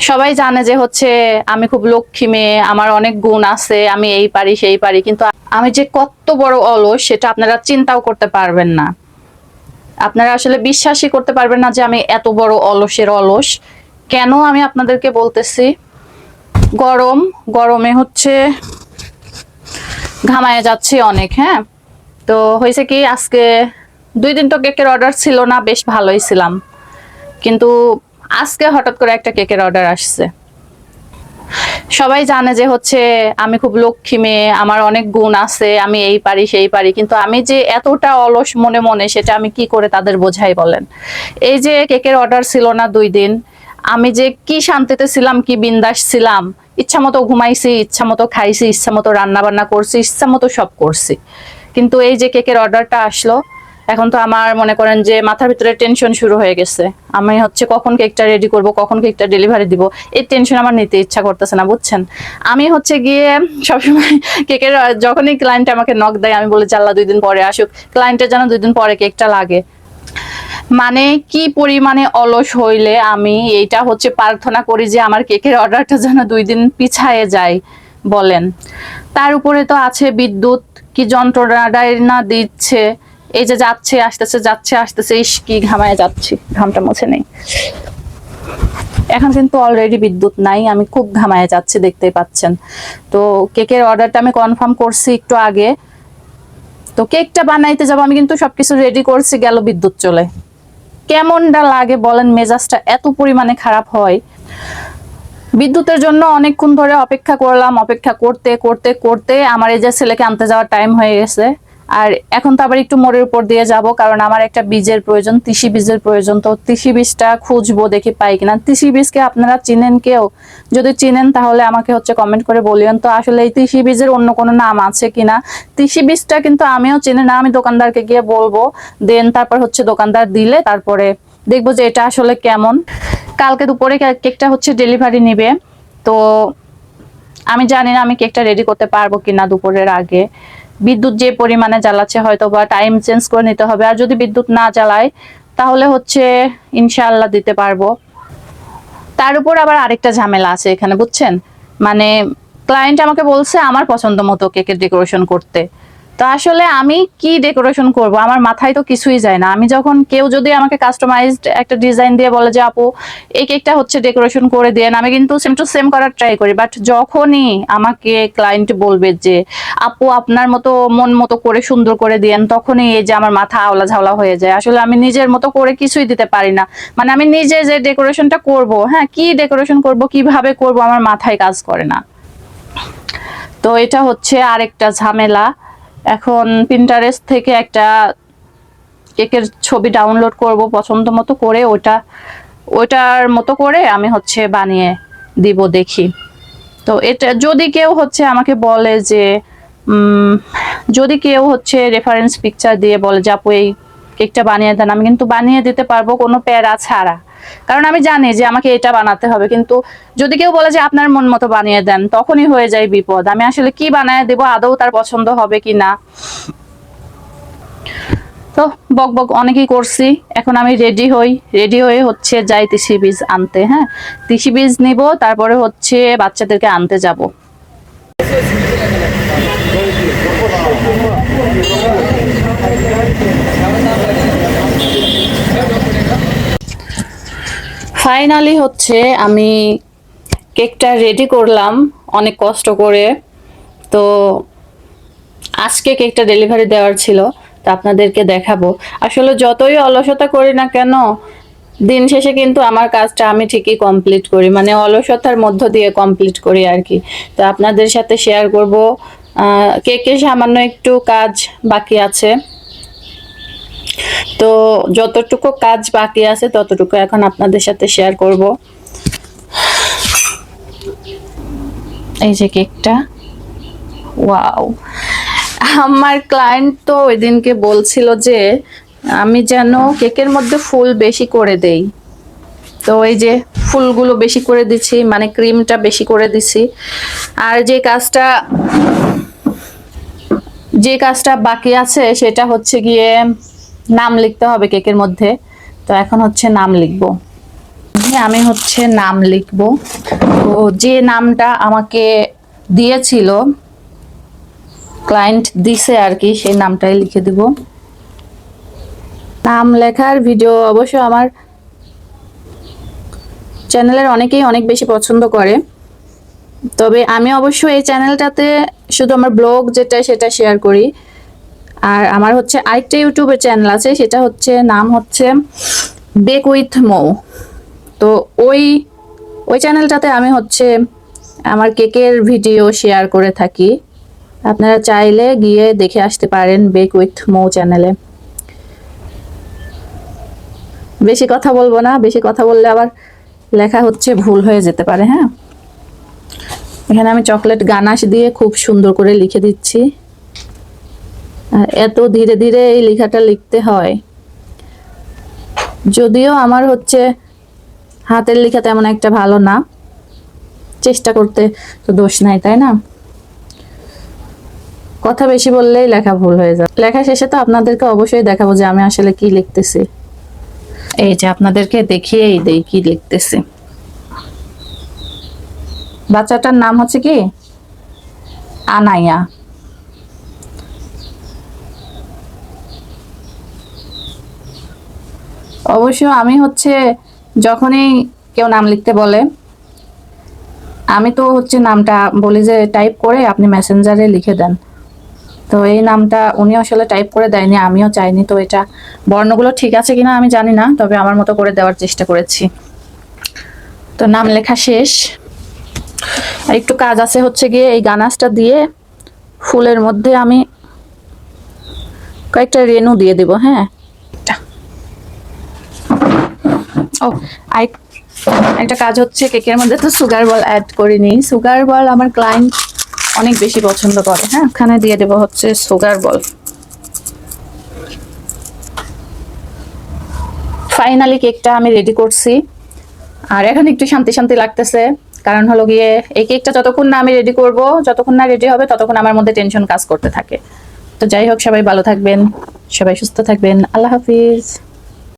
সবাই জানে যে হচ্ছে আমি খুব লক্ষ্মী মেয়ে, আমার অনেক গুণ আছে, আমি এই পারি সেই পারি, কিন্তু আমি যে কত বড় অলস সেটা আপনারা চিন্তাও করতে পারবেন না। আপনারা আসলে বিশ্বাসই করতে পারবেন না যে আমি এত বড় অলসের অলস। কেন আমি আপনাদেরকে বলতেছি, গরমে হচ্ছে ঘামায় যাচ্ছি অনেক। হ্যাঁ, তো হয়েছে কি, আজকে 2 দিন তো কেকের অর্ডার ছিল না, বেশ ভালোই ছিলাম, কিন্তু আজকে হঠাৎ করে একটা কেকের অর্ডার আসছে। সবাই জানে যে হচ্ছে আমি খুব লক্ষ্মী মেয়ে, আমার অনেক গুণ আছে, আমি এই পারি সেই পারি, কিন্তু আমি যে এতটা অলস মনে মনে সেটা আমি কি করে তাদের বোঝাই বলেন। এই যে কেকের অর্ডার ছিল না 2 দিন, আমি যে কি শান্তিতে ছিলাম, কি বিন্দাস ছিলাম, ইচ্ছা মতো ঘুমাইছি, ইচ্ছা মতো খাইছি, ইচ্ছা মতো রান্না বান্না করছি, ইচ্ছা মতো সব করছি। কিন্তু এই যে কেকের অর্ডারটা আসলো, এখন তো আমার মনে করেন যে মাথার ভিতরে টেনশন শুরু হয়ে গেছে। আমি হচ্ছে কখন কেকটা রেডি করব, কখন কেকটা ডেলিভারি দিব, এই টেনশন আমার নিতে ইচ্ছা করতেছে না, বুঝছেন। আমি হচ্ছে গিয়ে সবসময় কেকের যখনই ক্লায়েন্ট আমাকে নক দেয় আমি বলি আল্লাহ 2 দিন পরে আসুক, ক্লায়েন্টের যেন 2 দিন পরে কেকটা লাগে। মানে কি পরিমাণে অলস হইলে আমি এইটা হচ্ছে প্রার্থনা করি যে আমার কেকের অর্ডারটা যেন 2 দিন পিছায়ে যায় বলেন। তার উপরে তো আছে বিদ্যুৎ, কি যন্ত্রণাটাই না দিচ্ছে। এই যে যাচ্ছে আসতেছে, যাচ্ছে আসতেছে, ইস কি ঘামায় যাচ্ছি, ঘামটা মুছে নেই। এখন কিন্তু অলরেডি বিদ্যুৎ নাই, আমি খুব ঘামায় যাচ্ছি, দেখতেই পাচ্ছেন। তো কেকের অর্ডারটা আমি কনফার্ম করছি একটু আগে। তো কেকটা বানাইতে যাবো, আমি কিন্তু সবকিছু রেডি করছি, গেল বিদ্যুৎ চলে। কেমনটা লাগে বলেন, মেজাজটা এত পরিমাণে খারাপ হয়। বিদ্যুতের জন্য অনেকক্ষণ ধরে অপেক্ষা করলাম, অপেক্ষা করতে করতে করতে আমার এই যে ছেলেকে আনতে যাওয়ার টাইম হয়ে গেছে। আর এখন তো আবার একটু মোড়ের উপর দিয়ে যাব, কারণ আমার একটা বীজের প্রয়োজন, তিসি বীজের প্রয়োজন। তো তিসি বীজটা খুঁজবো, দেখি পাই কিনা। তিসি বীজকে আপনারা চিনেন কেউ? যদি চিনেন তাহলে আমাকে হচ্ছে কমেন্ট করে বলিয়েন তো, আসলে এই তিসি বীজের অন্য কোনো নাম আছে কিনা। তিসি বীজটা কিন্তু আমিও চিনি না, আমি দোকানদারকে গিয়ে বলবো, দেন তারপর হচ্ছে দোকানদার দিলে তারপরে দেখবো যে এটা আসলে কেমন। কালকে দুপুরে কেকটা হচ্ছে ডেলিভারি নিবে। তো আমি জানি না আমি কেকটা রেডি করতে পারবো কিনা দুপুরের আগে। বিদ্যুৎ যে পরিমাণে জ্বালাচ্ছে, হয়তো বা টাইম চেঞ্জ করে নিতে হবে। আর যদি বিদ্যুৎ না জ্বালায় তাহলে হচ্ছে ইনশাআল্লাহ দিতে পারবো। তার উপর আবার আরেকটা ঝামেলা আছে এখানে, বুঝছেন। মানে ক্লায়েন্ট আমাকে বলছে আমার পছন্দ মতো কেকের ডেকোরেশন করতে। তো আসলে আমি কি ডেকোরেশন করব, আমার মাথায় তো কিছুই যায় না। আমি যখন কেউ যদি আমাকে কাস্টমাইজড একটা ডিজাইন দিয়ে বলে যে আপু এই কেকটা হচ্ছে ডেকোরেশন করে দেন, আমি কিন্তু সেম টু সেম করার ট্রাই করি। বাট যখনই আমাকে ক্লায়েন্ট বলবে যে আপু আপনার মতো মন মতো করে সুন্দর করে দেন, তখনই এই যে আমার মাথা আওলা ঝাওলা হয়ে যায়। আসলে আমি নিজের মতো করে কিছুই দিতে পারি না। মানে আমি নিজে যে ডেকোরেশনটা করব, হ্যাঁ কি ডেকোরেশন করব, কিভাবে করব, আমার মাথায় কাজ করে না। তো এটা হচ্ছে আরেকটা ঝামেলা। এখন পিন্টারেস্ট থেকে একটা কেকের ছবি ডাউনলোড করব পছন্দ মতো করে, ওটার মতো করে আমি হচ্ছে বানিয়ে দিব, দেখি। তো এটা যদি কেউ হচ্ছে আমাকে বলে যে যদি কেউ হচ্ছে রেফারেন্স পিকচার দিয়ে বলে যে আপু এই কেকটা বানিয়ে দেন, আমি কিন্তু বানিয়ে দিতে পারবো কোনো প্যারা ছাড়া। কারণ আমি জানি যে আমাকে এটা বানাতে হবে। কিন্তু যদি কেউ বলে যে আপনার মন মতো বানিয়ে দেন, তখনই হয়ে যায় বিপদ। আমি আসলে কি বানিয়ে দেবো, আদৌ তার পছন্দ হবে কি না। তো বক বক অনেকই করছি, এখন আমি রেডি হয়ে হচ্ছে যাই তিসি বীজ আনতে। হ্যাঁ, তিসি বীজ নিব, তারপরে হচ্ছে বাচ্চাদেরকে আনতে যাব। ফাইনালি হচ্ছে আমি কেকটা রেডি করলাম অনেক কষ্ট করে। তো আজকে কেকটা ডেলিভারি দেওয়ার ছিল, তো আপনাদেরকে দেখাবো। আসলে যতই অলসতা করি না কেন, দিন শেষে কিন্তু আমার কাজটা আমি ঠিকই কমপ্লিট করি, মানে অলসতার মধ্য দিয়ে কমপ্লিট করি আর কি। তো আপনাদের সাথে শেয়ার করব। কেকে সামান্য একটু কাজ বাকি আছে, তো যতটুকু কাজ বাকি আছে ততটুকু এখন আপনাদের সাথে শেয়ার করব। এই যে কেকটা, ওয়াও। আমার ক্লায়েন্ট তো ওই দিনকে বলছিল যে আমি যেন কেকের মধ্যে ফুল বেশি করে দেই। তো এই যে ফুলগুলো বেশি করে দিচ্ছি, মানে ক্রিমটা বেশি করে দিছি। আর যে কাজটা বাকি আছে সেটা হচ্ছে গিয়ে নাম লিখতে হবে কেকের মধ্যে। তো এখন হচ্ছে নাম লিখবো। আমি হচ্ছে নাম লিখব। তো যে নামটা আমাকে দিয়েছিল, ক্লায়েন্ট দিছে আর কি, সেই নামটাই লিখে দিব। নাম লেখার ভিডিও অবশ্য আমার চ্যানেলের অনেকেই অনেক বেশি পছন্দ করে। তবে আমি অবশ্য এই চ্যানেলটাতে শুধু আমার ব্লগ যেটা সেটা শেয়ার করি। আর আমার হচ্ছে আরেকটা ইউটিউবের চ্যানেল আছে, সেটা হচ্ছে নাম হচ্ছে বেক উইথ মৌ। তো ওই ওই চ্যানেলটাতে আমি হচ্ছে আমার কেকের ভিডিও শেয়ার করে থাকি। আপনারা চাইলে গিয়ে দেখে আসতে পারেন বেক উইথ মৌ চ্যানেলে। বেশি কথা বলবো না, বেশি কথা বললে আবার লেখা হচ্ছে ভুল হয়ে যেতে পারে। হ্যাঁ, এখানে আমি চকলেট গানাশ দিয়ে খুব সুন্দর করে লিখে দিচ্ছি। আর এত ধীরে ধীরে এই লেখাটা লিখতে হয়, যদিও আমার হচ্ছে হাতের লেখা তেমন একটা ভালো না, চেষ্টা করতে তো দোষ নাই, তাই না? কথা বেশি বললেই লেখা ভুল হয়ে যায়। লেখা শেষে তো আপনাদেরকে অবশ্যই দেখাবো যে আমি আসলে কি লিখতেছি। এই যে আপনাদেরকে দেখিয়েই দেই কি লিখতেছি। বাচ্চাটার নাম হচ্ছে কি আনাইয়া। অবশ্য আমি হচ্ছে যখনই কেউ নাম লিখতে বলে, আমি তো হচ্ছে নামটা বলি যে টাইপ করে আপনি মেসেঞ্জারে লিখে দেন। তো এই নামটা উনি আসলে টাইপ করে দেয়নি, আমিও চাইনি। তো এটা বর্ণগুলো ঠিক আছে কিনা আমি জানি না, তবে আমার মতো করে দেওয়ার চেষ্টা করেছি। তো নাম লেখা শেষ। আর একটু কাজ আছে হচ্ছে গিয়ে এই গানাশটা দিয়ে ফুলের মধ্যে আমি কয়েকটা রেনু দিয়ে দেব। হ্যাঁ, ও আই একটা কাজ হচ্ছে, কেকের মধ্যে তো সুগার বল অ্যাড করিনি। সুগার বল আমার ক্লায়েন্ট অনেক বেশি পছন্দ করে। হ্যাঁ, ওখানে দিয়ে দেব হচ্ছে সুগার বল। ফাইনালি কেকটা আমি রেডি করছি, আর এখন একটু শান্তি শান্তি লাগতেছে। কারণ হলো গিয়ে এই কেকটা যতক্ষণ না আমি রেডি করব, যতক্ষণ না রেডি হবে, ততক্ষণ আমার মধ্যে টেনশন কাজ করতে থাকে। তো যাই হোক, সবাই ভালো থাকবেন, সবাই সুস্থ থাকবেন। আল্লাহ হাফিজ।